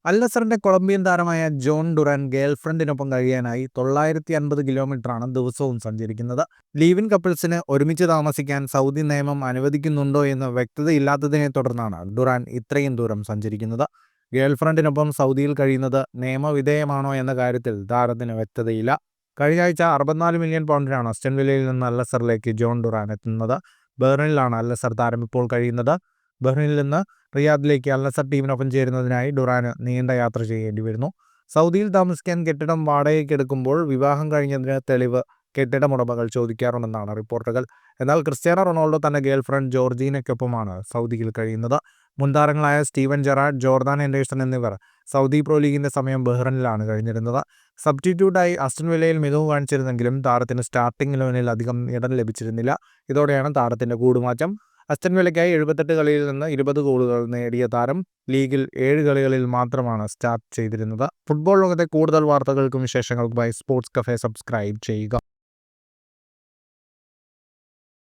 അൽ നസറിന്റെ Colombian താരമായ John Durand ഗേൾഫ്രണ്ടിനൊപ്പം കഴിയാനായി 950 കിലോമീറ്ററാണ് ദിവസവും സഞ്ചരിക്കുന്നത്. ലീവ് ഇൻ കപ്പിൾസിന് ഒരുമിച്ച് താമസിക്കാൻ സൗദി നിയമം അനുവദിക്കുന്നുണ്ടോ എന്ന് വ്യക്തതയില്ലാത്തതിനെ തുടർന്നാണ് ഡുറാൻ ഇത്രയും ദൂരം സഞ്ചരിക്കുന്നത്. ഗേൾഫ്രണ്ടിനൊപ്പം സൗദിയിൽ കഴിയുന്നത് നിയമവിധേയമാണോ എന്ന കാര്യത്തിൽ താരത്തിന് വ്യക്തതയില്ല. കഴിഞ്ഞ ആഴ്ച 64 മില്യൺ പൗണ്ടിനാണ് അസ്റ്റൺ വില്ലയിൽ നിന്ന് അൽ നസറിലേക്ക് ജോൺ ഡുറാൻ എത്തുന്നത്. ബഹ്റൈനിലാണ് അൽ നസർ താരം ഇപ്പോൾ കഴിയുന്നത്. ബഹ്റൈനിൽ നിന്ന് റിയാദിലേക്ക് അൽ നസർ ടീമിനൊപ്പം ചേരുന്നതിനായി ഡുറാന് നീണ്ട യാത്ര ചെയ്യേണ്ടി വരുന്നു. സൗദിയിൽ താമസിക്കാൻ കെട്ടിടം വാടകയ്ക്കെടുക്കുമ്പോൾ വിവാഹം കഴിഞ്ഞതിന് തെളിവ് കെട്ടിടമുടമകൾ ചോദിക്കാറുണ്ടെന്നാണ് റിപ്പോർട്ടുകൾ. എന്നാൽ ക്രിസ്ത്യാനോ റൊണാൾഡോ തന്റെ ഗേൾഫ്രണ്ട് ജോർജീനയ്ക്കൊപ്പമാണ് സൗദിയിൽ കഴിയുന്നത്. മുൻതാരങ്ങളായ സ്റ്റീവൻ ജെറാർഡ്, ജോർദാൻ ഹെൻഡേഴ്സൺ എന്നിവർ സൗദി പ്രോ ലീഗിന്റെ സമയം ബഹ്റൈനിലാണ് കഴിഞ്ഞിരുന്നത്. സബ്സ്റ്റിറ്റ്യൂട്ടായി അസ്റ്റൺ വില്ലയിൽ മികവ് കാണിച്ചിരുന്നെങ്കിലും താരത്തിന് സ്റ്റാർട്ടിംഗ് 11-ൽ അധികം ഇടം ലഭിച്ചിരുന്നില്ല. ഇതോടെയാണ് താരത്തിന്റെ കൂടുമാറ്റം. അസ്റ്റൺ വില്ലയ്ക്കായി 78 കളിയിൽ നിന്ന് 20 ഗോളുകൾ നേടിയ താരം ലീഗിൽ 7 കളികളിൽ മാത്രമാണ് സ്റ്റാർട്ട് ചെയ്തിരുന്നത്. ഫുട്ബോൾ ലോകത്തെ കൂടുതൽ വാർത്തകൾക്കും വിശേഷങ്ങൾക്കുമായി സ്പോർട്സ് കഫേ സബ്സ്ക്രൈബ് ചെയ്യുക.